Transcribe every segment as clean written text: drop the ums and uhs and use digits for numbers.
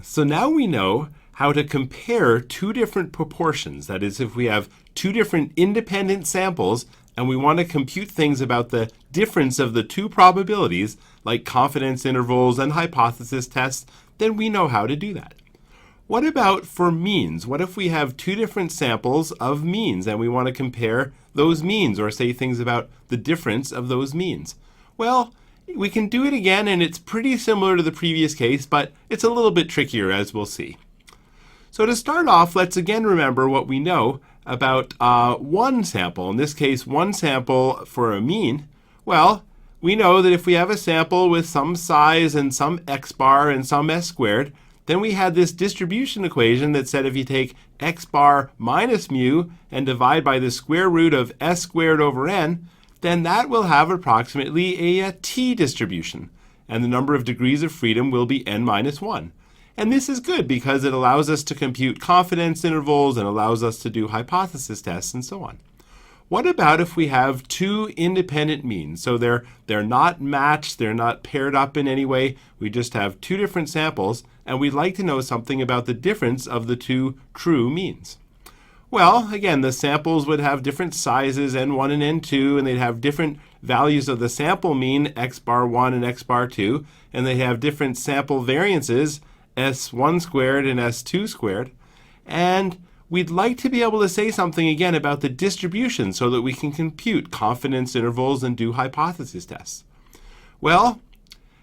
So now we know how to compare two different proportions. That is, if we have two different independent samples and we want to compute things about the difference of the two probabilities, like confidence intervals and hypothesis tests, then we know how to do that. What about for means? What if we have two different samples of means and we want to compare those means, or say things about the difference of those means? Well, we can do it again, and it's pretty similar to the previous case, but it's a little bit trickier, as we'll see. So to start off, let's again remember what we know about one sample. In this case, one sample for a mean. Well, we know that if we have a sample with some size and some x bar and some s squared, then we had this distribution equation that said if you take x bar minus mu and divide by the square root of s squared over n, then that will have approximately a t distribution, and the number of degrees of freedom will be n minus 1. And this is good because it allows us to compute confidence intervals and allows us to do hypothesis tests and so on. What about if we have two independent means? So they're not matched, they're not paired up in any way. We just have two different samples, and we'd like to know something about the difference of the two true means. Well, again, the samples would have different sizes, n1 and n2, and they'd have different values of the sample mean, x bar 1 and x bar 2, and they have different sample variances, s1 squared and s2 squared. And we'd like to be able to say something again about the distribution so that we can compute confidence intervals and do hypothesis tests. Well,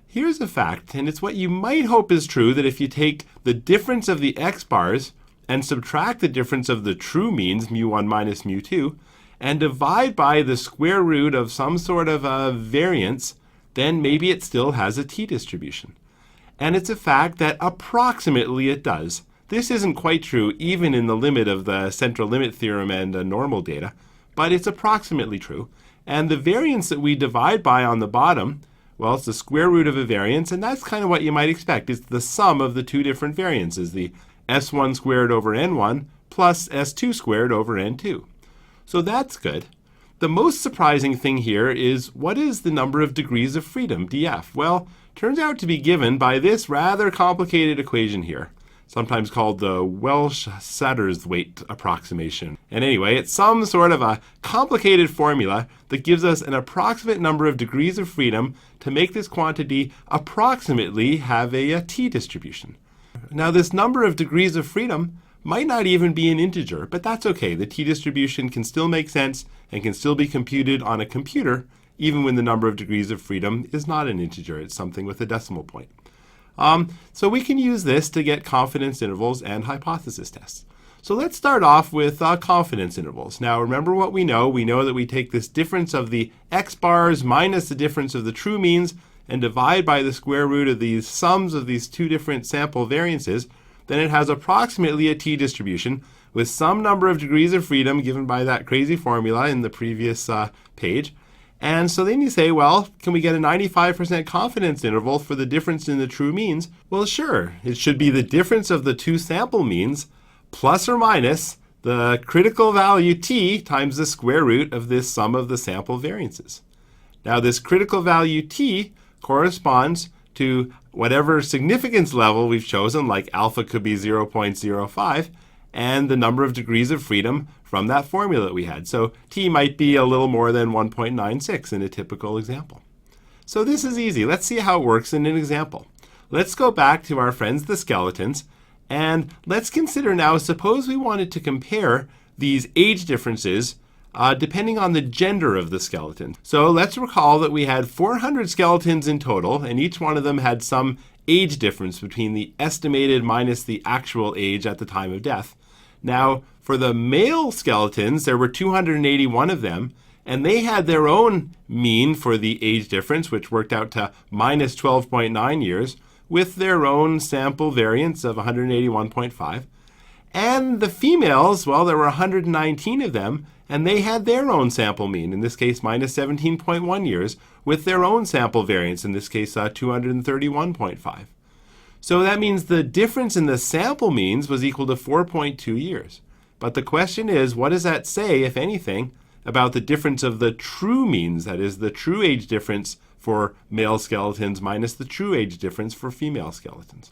here's a fact, and it's what you might hope is true, that if you take the difference of the x bars and subtract the difference of the true means, mu1 minus mu2, and divide by the square root of some sort of a variance, then maybe it still has a t distribution. And it's a fact that approximately it does. This isn't quite true even in the limit of the central limit theorem and normal data, but it's approximately true. And the variance that we divide by on the bottom, well, it's the square root of a variance, and that's kind of what you might expect. It's the sum of the two different variances, the s1 squared over n1 plus s2 squared over n2. So that's good. The most surprising thing here is, what is the number of degrees of freedom, df? Well, turns out to be given by this rather complicated equation here, sometimes called the Welch-Satterthwaite approximation. And anyway, it's some sort of a complicated formula that gives us an approximate number of degrees of freedom to make this quantity approximately have a t distribution. Now, this number of degrees of freedom might not even be an integer, but that's okay. The t distribution can still make sense and can still be computed on a computer, even when the number of degrees of freedom is not an integer. It's something with a decimal point. So we can use this to get confidence intervals and hypothesis tests. So let's start off with confidence intervals. Now, remember what we know. We know that we take this difference of the x bars minus the difference of the true means and divide by the square root of these sums of these two different sample variances. Then it has approximately a t distribution with some number of degrees of freedom given by that crazy formula in the previous page. And so then you say, well, can we get a 95% confidence interval for the difference in the true means? Well, sure. It should be the difference of the two sample means plus or minus the critical value t times the square root of this sum of the sample variances. Now, this critical value t corresponds to whatever significance level we've chosen, like alpha could be 0.05, and the number of degrees of freedom from that formula that we had. So t might be a little more than 1.96 in a typical example. So this is easy. Let's see how it works in an example. Let's go back to our friends the skeletons, and let's consider now, suppose we wanted to compare these age differences depending on the gender of the skeleton. So let's recall that we had 400 skeletons in total, and each one of them had some age difference between the estimated minus the actual age at the time of death. Now, for the male skeletons, there were 281 of them, and they had their own mean for the age difference, which worked out to minus 12.9 years, with their own sample variance of 181.5. And the females, well, there were 119 of them, and they had their own sample mean, in this case minus 17.1 years, with their own sample variance, in this case 231.5. So that means the difference in the sample means was equal to 4.2 years. But the question is, what does that say, if anything, about the difference of the true means, that is, the true age difference for male skeletons minus the true age difference for female skeletons?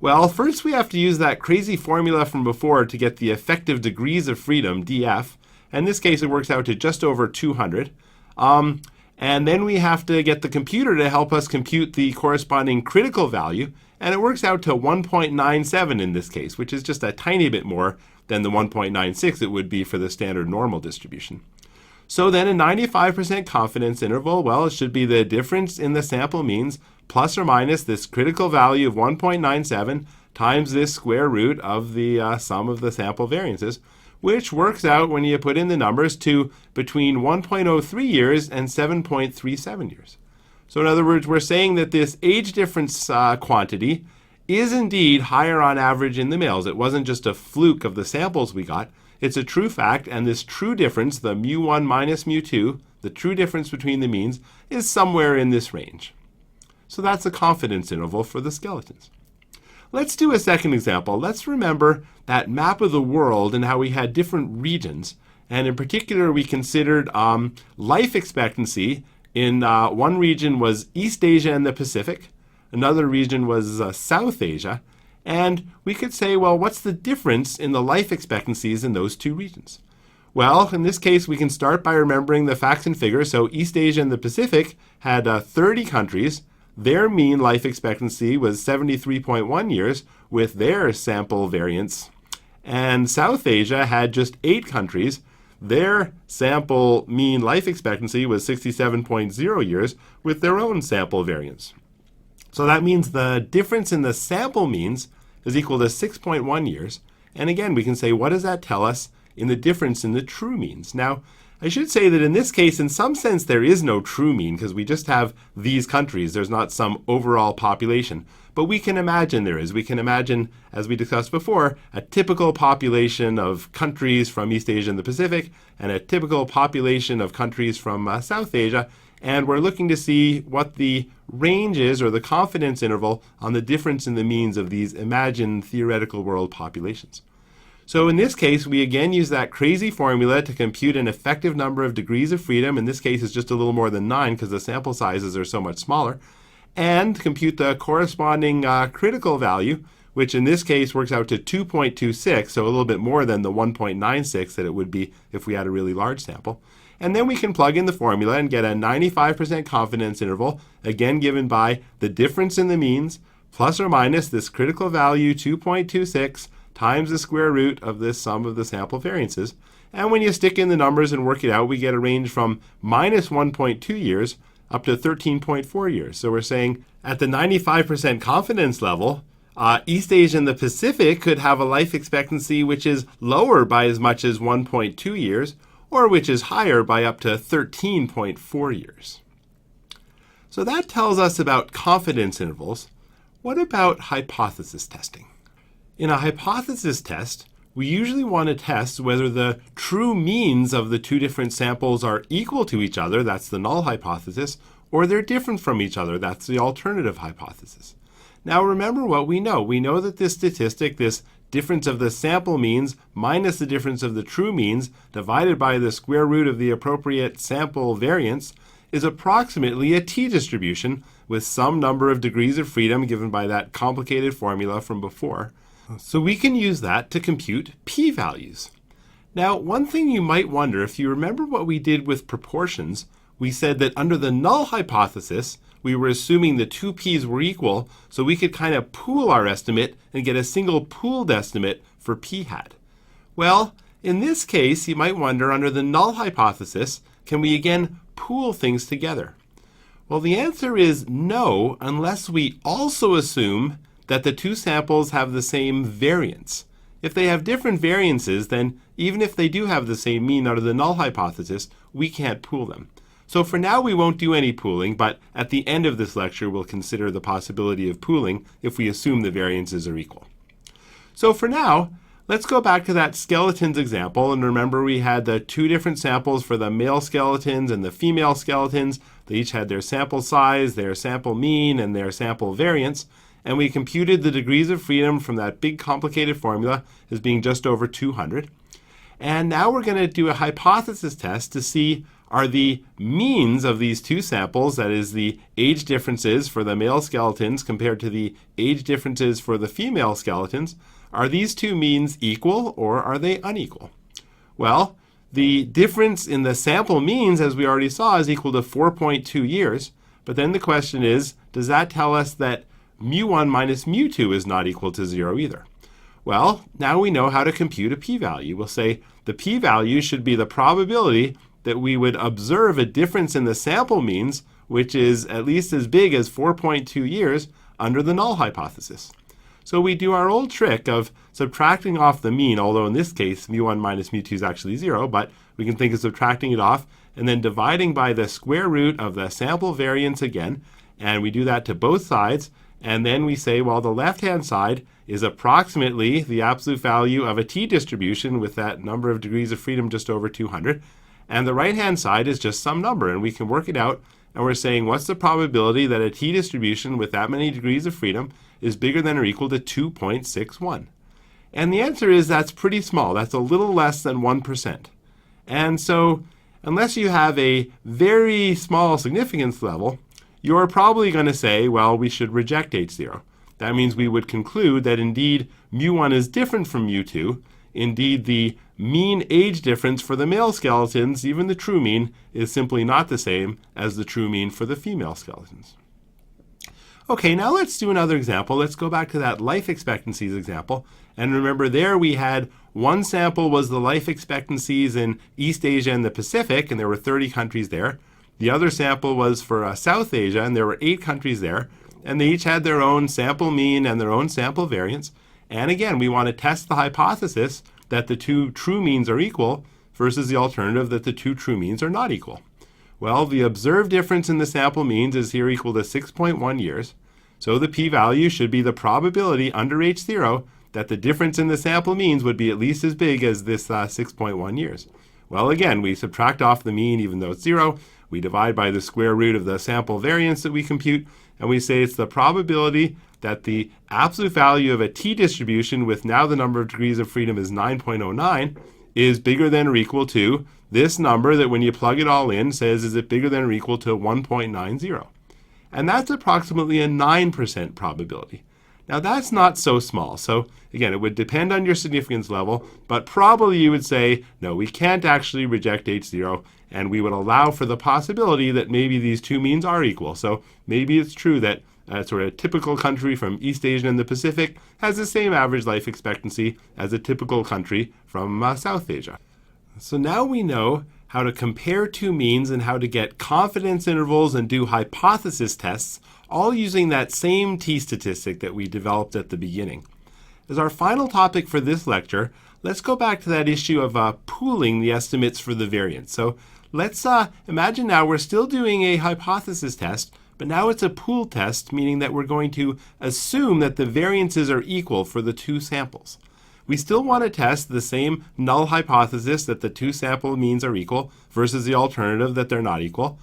Well, first we have to use that crazy formula from before to get the effective degrees of freedom, df. In this case, it works out to just over 200. And then we have to get the computer to help us compute the corresponding critical value, and it works out to 1.97 in this case, which is just a tiny bit more than the 1.96 it would be for the standard normal distribution. So then a 95% confidence interval, well, it should be the difference in the sample means plus or minus this critical value of 1.97 times this square root of the sum of the sample variances, which works out, when you put in the numbers, to between 1.03 years and 7.37 years. So in other words, we're saying that this age difference quantity is indeed higher on average in the males. It wasn't just a fluke of the samples we got. It's a true fact, and this true difference, the mu1 minus mu2, the true difference between the means, is somewhere in this range. So that's a confidence interval for the skeletons. Let's do a second example. Let's remember that map of the world and how we had different regions. And in particular, we considered life expectancy in one region was East Asia and the Pacific. Another region was South Asia. And we could say, well, what's the difference in the life expectancies in those two regions? Well, in this case, we can start by remembering the facts and figures. So East Asia and the Pacific had 30 countries. Their mean life expectancy was 73.1 years with their sample variance. And South Asia had just 8 countries. Their sample mean life expectancy was 67.0 years with their own sample variance. So that means the difference in the sample means is equal to 6.1 years. And again, we can say, what does that tell us in the difference in the true means? Now, I should say that in this case, in some sense, there is no true mean because we just have these countries. There's not some overall population. But we can imagine there is. We can imagine, as we discussed before, a typical population of countries from East Asia and the Pacific and a typical population of countries from South Asia. And we're looking to see what the range is, or the confidence interval, on the difference in the means of these imagined theoretical world populations. So in this case, we again use that crazy formula to compute an effective number of degrees of freedom. In this case, it's just a little more than 9 because the sample sizes are so much smaller. And compute the corresponding critical value, which in this case works out to 2.26, so a little bit more than the 1.96 that it would be if we had a really large sample. And then we can plug in the formula and get a 95% confidence interval, again given by the difference in the means, plus or minus this critical value 2.26, times the square root of this sum of the sample variances. And when you stick in the numbers and work it out, we get a range from minus 1.2 years up to 13.4 years. So we're saying at the 95% confidence level, East Asia and the Pacific could have a life expectancy which is lower by as much as 1.2 years, or which is higher by up to 13.4 years. So that tells us about confidence intervals. What about hypothesis testing? In a hypothesis test, we usually want to test whether the true means of the two different samples are equal to each other, that's the null hypothesis, or they're different from each other, that's the alternative hypothesis. Now remember what we know. We know that this statistic, this difference of the sample means minus the difference of the true means divided by the square root of the appropriate sample variance, is approximately a t-distribution with some number of degrees of freedom given by that complicated formula from before. So we can use that to compute p-values. Now, one thing you might wonder, if you remember what we did with proportions, we said that under the null hypothesis, we were assuming the two p's were equal, so we could kind of pool our estimate and get a single pooled estimate for p hat. Well, in this case, you might wonder, under the null hypothesis, can we again pool things together? Well, the answer is no, unless we also assume that the two samples have the same variance. If they have different variances, then even if they do have the same mean under the null hypothesis, we can't pool them. So for now, we won't do any pooling, but at the end of this lecture, we'll consider the possibility of pooling if we assume the variances are equal. So for now, let's go back to that skeletons example, and remember we had the two different samples for the male skeletons and the female skeletons. They each had their sample size, their sample mean, and their sample variance. And we computed the degrees of freedom from that big complicated formula as being just over 200. And now we're going to do a hypothesis test to see, are the means of these two samples, that is the age differences for the male skeletons compared to the age differences for the female skeletons, are these two means equal or are they unequal? Well, the difference in the sample means, as we already saw, is equal to 4.2 years. But then the question is, does that tell us that mu1 minus mu2 is not equal to 0 either? Well, now we know how to compute a p-value. We'll say the p-value should be the probability that we would observe a difference in the sample means, which is at least as big as 4.2 years under the null hypothesis. So we do our old trick of subtracting off the mean, although in this case mu1 minus mu2 is actually 0, but we can think of subtracting it off and then dividing by the square root of the sample variance again, and we do that to both sides, and then we say, well, the left-hand side is approximately the absolute value of a t-distribution with that number of degrees of freedom just over 200, and the right-hand side is just some number, and we can work it out, and we're saying what's the probability that a t-distribution with that many degrees of freedom is bigger than or equal to 2.61? And the answer is that's pretty small. That's a little less than 1%. And so unless you have a very small significance level, you're probably going to say, well, we should reject H0. That means we would conclude that indeed mu1 is different from mu2. Indeed, the mean age difference for the male skeletons, even the true mean, is simply not the same as the true mean for the female skeletons. Okay, now let's do another example. Let's go back to that life expectancies example. And remember there we had one sample was the life expectancies in East Asia and the Pacific, and there were 30 countries there. The other sample was for South Asia, and there were 8 countries there. And they each had their own sample mean and their own sample variance. And again, we want to test the hypothesis that the two true means are equal versus the alternative that the two true means are not equal. Well, the observed difference in the sample means is here equal to 6.1 years. So the p-value should be the probability under H0 that the difference in the sample means would be at least as big as this 6.1 years. Well, again, we subtract off the mean even though it's 0. We divide by the square root of the sample variance that we compute, and we say it's the probability that the absolute value of a t-distribution with now the number of degrees of freedom is 9.09 is bigger than or equal to this number that when you plug it all in says is it bigger than or equal to 1.90. And that's approximately a 9% probability. Now that's not so small. So again, it would depend on your significance level, but probably you would say, no, we can't actually reject H0, and we would allow for the possibility that maybe these two means are equal. So maybe it's true that sort of a typical country from East Asia and the Pacific has the same average life expectancy as a typical country from South Asia. So now we know how to compare two means and how to get confidence intervals and do hypothesis tests, all using that same t-statistic that we developed at the beginning. As our final topic for this lecture, let's go back to that issue of pooling the estimates for the variance. So let's imagine now we're still doing a hypothesis test, but now it's a pool test, meaning that we're going to assume that the variances are equal for the two samples. We still want to test the same null hypothesis that the two sample means are equal versus the alternative that they're not equal.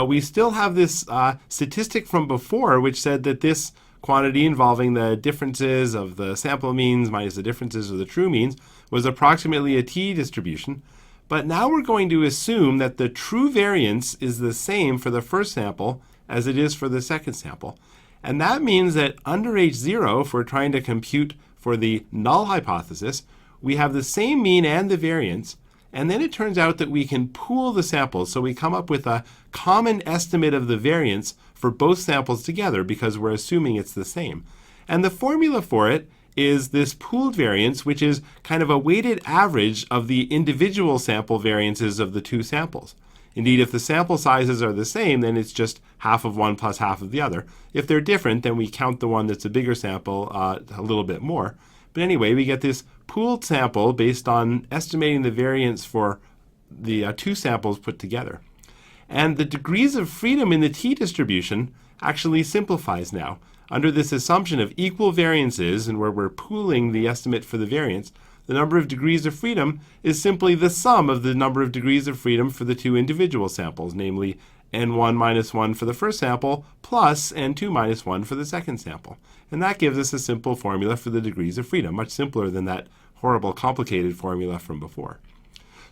We still have this statistic from before which said that this quantity involving the differences of the sample means minus the differences of the true means was approximately a t-distribution. But now we're going to assume that the true variance is the same for the first sample as it is for the second sample. And that means that under H0, if we're trying to compute for the null hypothesis, we have the same mean and the variance, and then it turns out that we can pool the samples, so we come up with a common estimate of the variance for both samples together because we're assuming it's the same. And the formula for it is this pooled variance, which is kind of a weighted average of the individual sample variances of the two samples. Indeed, if the sample sizes are the same, then it's just half of one plus half of the other. If they're different, then we count the one that's a bigger sample a little bit more. But anyway, we get this pooled sample based on estimating the variance for the two samples put together. And the degrees of freedom in the t-distribution actually simplifies now. Under this assumption of equal variances, and where we're pooling the estimate for the variance, the number of degrees of freedom is simply the sum of the number of degrees of freedom for the two individual samples, namely n1 minus 1 for the first sample plus n2 minus 1 for the second sample. And that gives us a simple formula for the degrees of freedom, much simpler than that horrible complicated formula from before.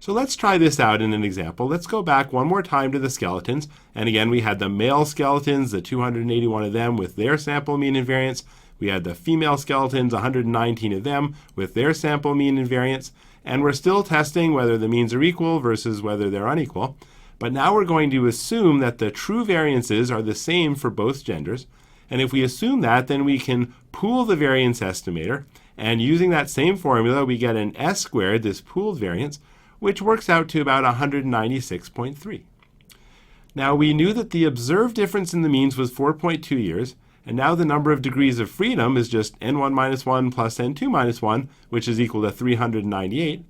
So let's try this out in an example. Let's go back one more time to the skeletons. And again, we had the male skeletons, the 281 of them with their sample mean and variance. We had the female skeletons, 119 of them with their sample mean and variance. And we're still testing whether the means are equal versus whether they're unequal. But now we're going to assume that the true variances are the same for both genders. And if we assume that, then we can pool the variance estimator. And using that same formula, we get an S squared, this pooled variance, which works out to about 196.3. Now, we knew that the observed difference in the means was 4.2 years. And now the number of degrees of freedom is just n1 minus 1 plus n2 minus 1, which is equal to 398.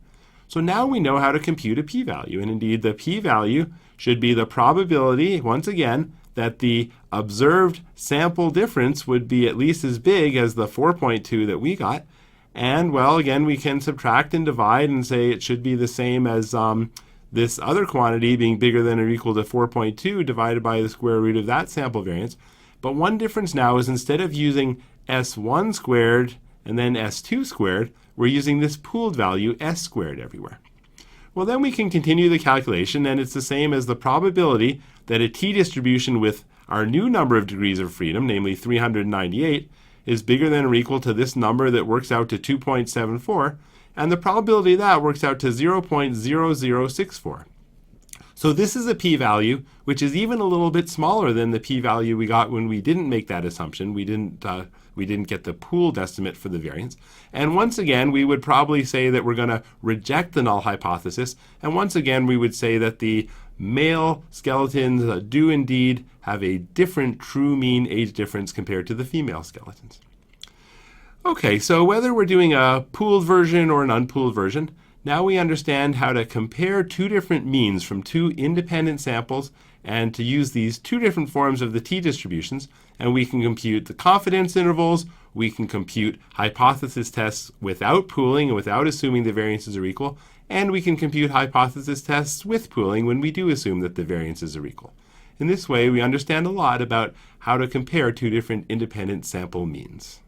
So now we know how to compute a p-value. And indeed, the p-value should be the probability, once again, that the observed sample difference would be at least as big as the 4.2 that we got. And, well, again, we can subtract and divide and say it should be the same as this other quantity being bigger than or equal to 4.2 divided by the square root of that sample variance. But one difference now is instead of using S1 squared and then S2 squared, we're using this pooled value S squared everywhere. Well, then we can continue the calculation, and it's the same as the probability that a t-distribution with our new number of degrees of freedom, namely 398, is bigger than or equal to this number that works out to 2.74, and the probability of that works out to 0.0064. So this is a p-value which is even a little bit smaller than the p-value we got when we didn't make that assumption. We didn't get the pooled estimate for the variance. And once again, we would probably say that we're going to reject the null hypothesis. And once again, we would say that the male skeletons do indeed have a different true mean age difference compared to the female skeletons. Okay, so whether we're doing a pooled version or an unpooled version, now we understand how to compare two different means from two independent samples and to use these two different forms of the t-distributions, and we can compute the confidence intervals, we can compute hypothesis tests without pooling and without assuming the variances are equal, and we can compute hypothesis tests with pooling when we do assume that the variances are equal. In this way, we understand a lot about how to compare two different independent sample means.